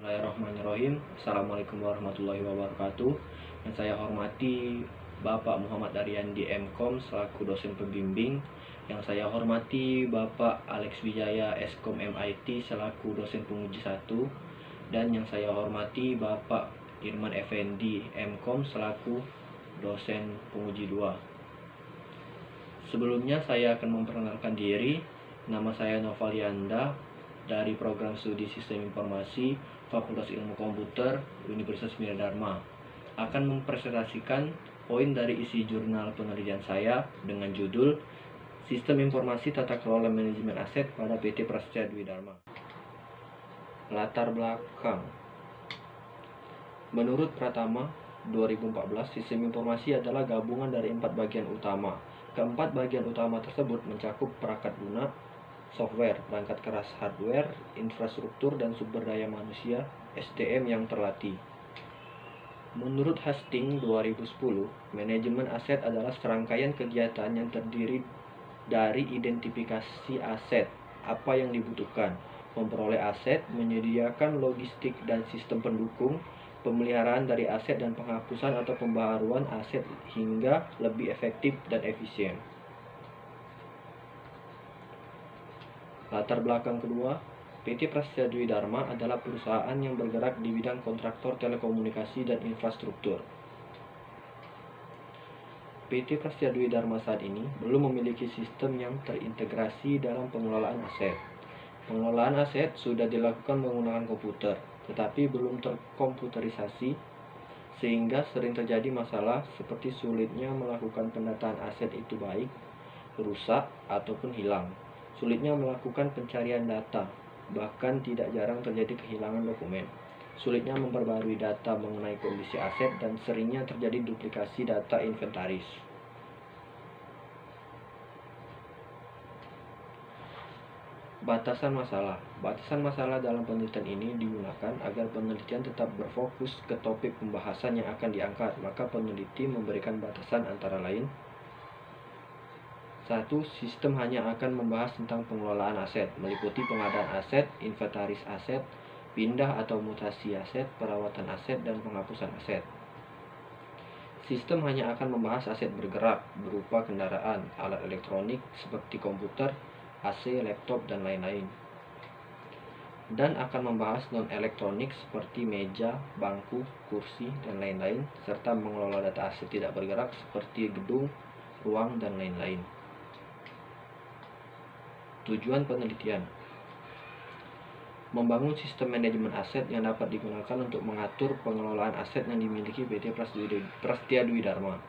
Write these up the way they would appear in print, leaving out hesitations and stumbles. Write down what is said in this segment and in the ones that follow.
Bismillahirrahmanirrahim. Assalamualaikum warahmatullahi wabarakatuh. Yang saya hormati Bapak Muhammad Daryandi MKom selaku dosen pembimbing. Yang saya hormati Bapak Alex Wijaya Eskom MIT selaku dosen penguji 1. Dan yang saya hormati Bapak Irman Effendi MKom selaku dosen penguji 2. Sebelumnya saya akan memperkenalkan diri. Nama saya Novalianda dari program studi Sistem Informasi Fakultas Ilmu Komputer Universitas Miradharma, akan mempresentasikan poin dari isi jurnal penelitian saya dengan judul Sistem Informasi Tata Kelola Manajemen Aset pada PT Prasetya Dwi Dharma. Latar belakang. Menurut Pratama 2014, sistem informasi adalah gabungan dari 4 bagian utama. Keempat bagian utama tersebut mencakup perangkat lunak, software, perangkat keras hardware, infrastruktur, dan sumber daya manusia SDM yang terlatih. Menurut Hastings 2010, manajemen aset adalah serangkaian kegiatan yang terdiri dari identifikasi aset, apa yang dibutuhkan, memperoleh aset, menyediakan logistik dan sistem pendukung, pemeliharaan dari aset dan penghapusan atau pembaharuan aset hingga lebih efektif dan efisien. Latar belakang kedua, PT Prasetya Dwi Dharma adalah perusahaan yang bergerak di bidang kontraktor telekomunikasi dan infrastruktur. PT Prasetya Dwi Dharma saat ini belum memiliki sistem yang terintegrasi dalam pengelolaan aset. Pengelolaan aset sudah dilakukan menggunakan komputer, tetapi belum terkomputerisasi, sehingga sering terjadi masalah seperti sulitnya melakukan pendataan aset itu baik, rusak, ataupun hilang. Sulitnya melakukan pencarian data, bahkan tidak jarang terjadi kehilangan dokumen. Sulitnya memperbarui data mengenai kondisi aset dan seringnya terjadi duplikasi data inventaris. Batasan masalah. Batasan masalah dalam penelitian ini digunakan agar penelitian tetap berfokus ke topik pembahasan yang akan diangkat. Maka peneliti memberikan batasan antara lain: 1. Sistem hanya akan membahas tentang pengelolaan aset, meliputi pengadaan aset, inventaris aset, pindah atau mutasi aset, perawatan aset, dan penghapusan aset. Sistem hanya akan membahas aset bergerak, berupa kendaraan, alat elektronik seperti komputer, AC, laptop, dan lain-lain. Dan akan membahas non-elektronik seperti meja, bangku, kursi, dan lain-lain, serta mengelola data aset tidak bergerak seperti gedung, ruang, dan lain-lain. Tujuan penelitian: membangun sistem manajemen aset yang dapat digunakan untuk mengatur pengelolaan aset yang dimiliki PT Prasetya Dwi Dharma.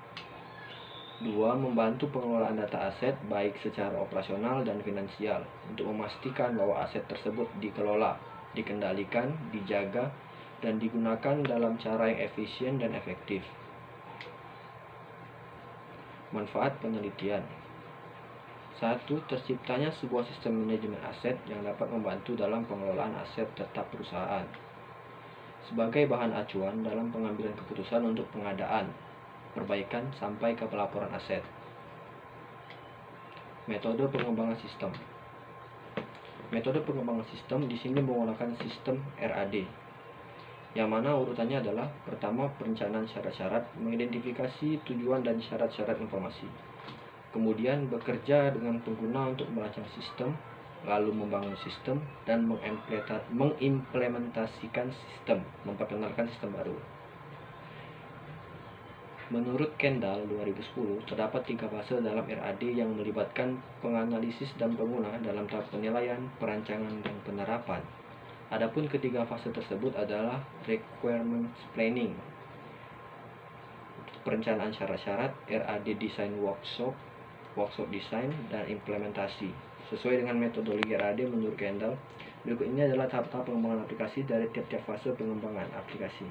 2. Membantu pengelolaan data aset baik secara operasional dan finansial untuk memastikan bahwa aset tersebut dikelola, dikendalikan, dijaga, dan digunakan dalam cara yang efisien dan efektif. Manfaat penelitian: 1. Terciptanya sebuah sistem manajemen aset yang dapat membantu dalam pengelolaan aset tetap perusahaan sebagai bahan acuan dalam pengambilan keputusan untuk pengadaan, perbaikan, sampai ke pelaporan aset. Metode pengembangan sistem. Metode pengembangan sistem di sini menggunakan sistem RAD, yang mana urutannya adalah: pertama, perencanaan syarat-syarat, mengidentifikasi tujuan dan syarat-syarat informasi. Kemudian bekerja dengan pengguna untuk merancang sistem, lalu membangun sistem, dan mengimplementasikan sistem, memperkenalkan sistem baru. Menurut Kendall 2010, terdapat 3 fase dalam RAD yang melibatkan penganalisis dan pengguna dalam tahap penilaian, perancangan, dan penerapan. Adapun ketiga fase tersebut adalah requirements planning, perencanaan syarat-syarat, RAD design workshop design, dan implementasi. Sesuai dengan metodologi RAD menurut Kendall, berikut ini adalah tahap-tahap pengembangan aplikasi dari tiap-tiap fase pengembangan aplikasi.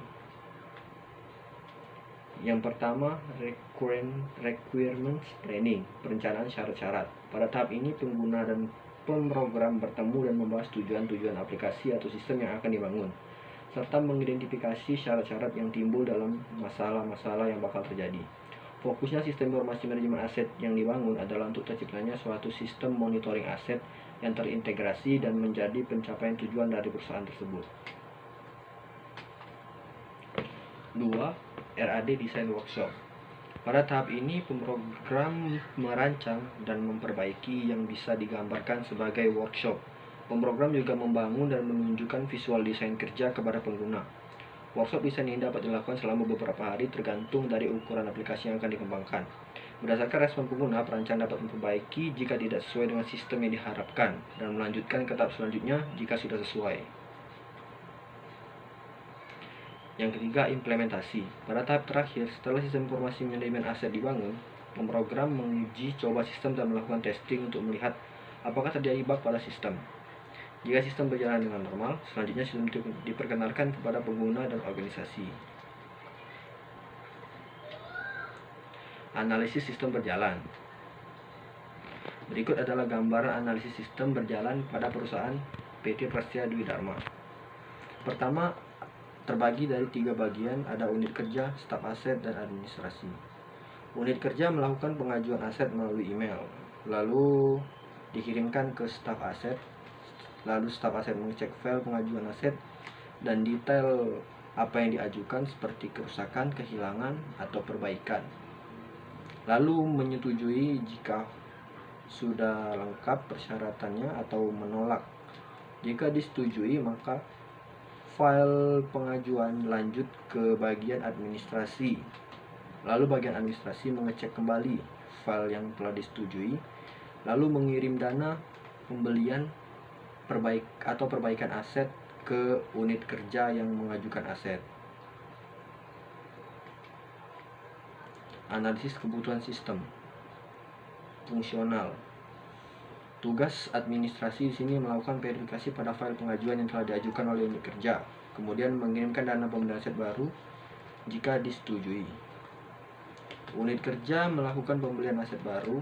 Yang pertama, requirements planning, perencanaan syarat-syarat. Pada tahap ini, pengguna dan pemrogram bertemu dan membahas tujuan-tujuan aplikasi atau sistem yang akan dibangun, serta mengidentifikasi syarat-syarat yang timbul dalam masalah-masalah yang bakal terjadi. Fokusnya sistem informasi manajemen aset yang dibangun adalah untuk terciptanya suatu sistem monitoring aset yang terintegrasi dan menjadi pencapaian tujuan dari perusahaan tersebut. 2. RAD Design Workshop. Pada tahap ini, pemrogram merancang dan memperbaiki yang bisa digambarkan sebagai workshop. Pemrogram juga membangun dan menunjukkan visual desain kerja kepada pengguna. Workshop desain ini dapat dilakukan selama beberapa hari tergantung dari ukuran aplikasi yang akan dikembangkan. Berdasarkan respon pengguna, perancang dapat memperbaiki jika tidak sesuai dengan sistem yang diharapkan dan melanjutkan ke tahap selanjutnya jika sudah sesuai. Yang ketiga, implementasi. Pada tahap terakhir, setelah sistem informasi manajemen aset dibangun, pemrogram menguji coba sistem dan melakukan testing untuk melihat apakah terjadi bug pada sistem. Jika sistem berjalan dengan normal, selanjutnya sistem diperkenalkan kepada pengguna dan organisasi. Analisis sistem berjalan. Berikut adalah gambaran analisis sistem berjalan pada perusahaan PT Prasetya Dwi Dharma. Pertama, terbagi dari 3 bagian, ada unit kerja, staf aset, dan administrasi. Unit kerja melakukan pengajuan aset melalui email, lalu dikirimkan ke staf aset. Lalu staf aset mengecek file pengajuan aset dan detail apa yang diajukan seperti kerusakan, kehilangan, atau perbaikan. Lalu menyetujui jika sudah lengkap persyaratannya atau menolak. Jika disetujui, maka file pengajuan lanjut ke bagian administrasi. Lalu bagian administrasi mengecek kembali file yang telah disetujui, lalu mengirim dana pembelian perbaikan aset ke unit kerja yang mengajukan aset. Analisis kebutuhan sistem fungsional. Tugas administrasi di sini melakukan verifikasi pada file pengajuan yang telah diajukan oleh unit kerja, kemudian mengirimkan dana pembelian aset baru jika disetujui. Unit kerja melakukan pembelian aset baru,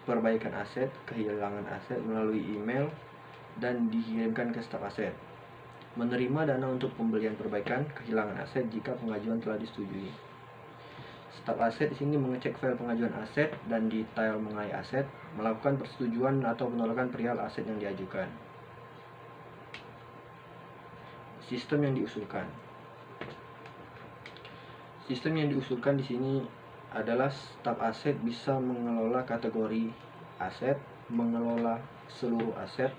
perbaikan aset, kehilangan aset melalui email dan dikirimkan ke staf aset. Menerima dana untuk pembelian perbaikan kehilangan aset jika pengajuan telah disetujui. Staf aset di sini mengecek file pengajuan aset dan detail mengenai aset, melakukan persetujuan atau penolakan perihal aset yang diajukan. Sistem yang diusulkan. Sistem yang diusulkan di sini adalah staf aset bisa mengelola kategori aset, mengelola seluruh aset,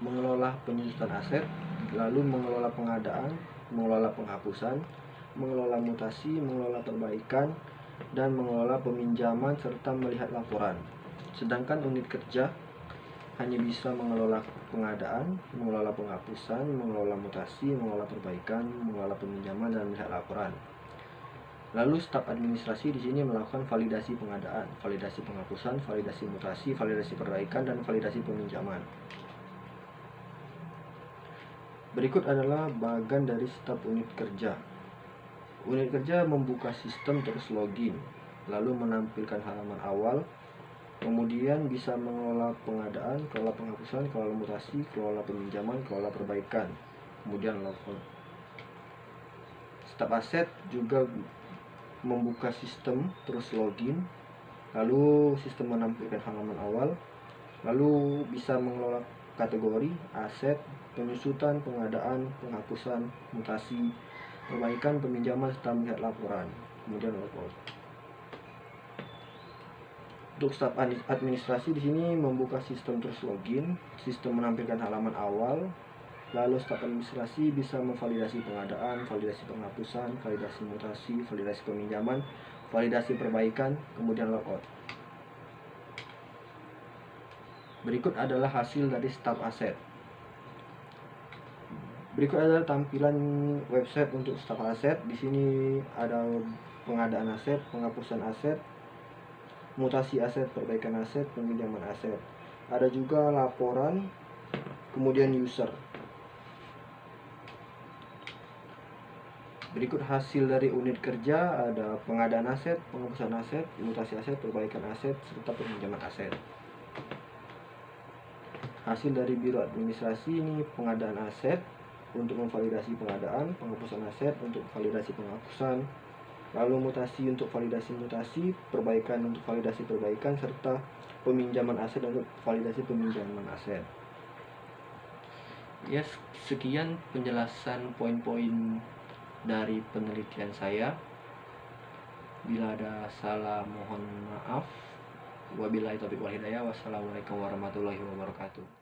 mengelola penyusutan aset, lalu mengelola pengadaan, mengelola penghapusan, mengelola mutasi, mengelola perbaikan, dan mengelola peminjaman serta melihat laporan. Sedangkan unit kerja hanya bisa mengelola pengadaan, mengelola penghapusan, mengelola mutasi, mengelola perbaikan, mengelola peminjaman, dan melihat laporan. Lalu staf administrasi di sini melakukan validasi pengadaan, validasi penghapusan, validasi mutasi, validasi perbaikan, dan validasi peminjaman. Berikut adalah bagian dari staf unit kerja. Unit kerja membuka sistem terus login, lalu menampilkan halaman awal, kemudian bisa mengelola pengadaan, kelola penghapusan, kelola mutasi, kelola peminjaman, kelola perbaikan, kemudian logout. Staf aset juga membuka sistem terus login, lalu sistem menampilkan halaman awal, lalu bisa mengelola kategori aset, penyusutan, pengadaan, penghapusan, mutasi, perbaikan, peminjaman, serta melihat laporan, kemudian logout. Untuk staf administrasi di sini membuka sistem terus login, sistem menampilkan halaman awal, lalu staf administrasi bisa memvalidasi pengadaan, validasi penghapusan, validasi mutasi, validasi peminjaman, validasi perbaikan, kemudian logout. Berikut adalah hasil dari staf aset. Berikut adalah tampilan website untuk staf aset. Di sini ada pengadaan aset, penghapusan aset, mutasi aset, perbaikan aset, peminjaman aset. Ada juga laporan, kemudian user. Berikut hasil dari unit kerja, ada pengadaan aset, penghapusan aset, mutasi aset, perbaikan aset, serta peminjaman aset. Hasil dari biro administrasi ini pengadaan aset untuk memvalidasi pengadaan, penghapusan aset untuk validasi penghapusan, lalu mutasi untuk validasi mutasi, perbaikan untuk validasi perbaikan, serta peminjaman aset untuk validasi peminjaman aset. Ya, sekian penjelasan poin-poin dari penelitian saya. Bila ada salah mohon maaf. Wabillahi taufiq wal hidayah. Wassalamualaikum warahmatullahi wabarakatuh.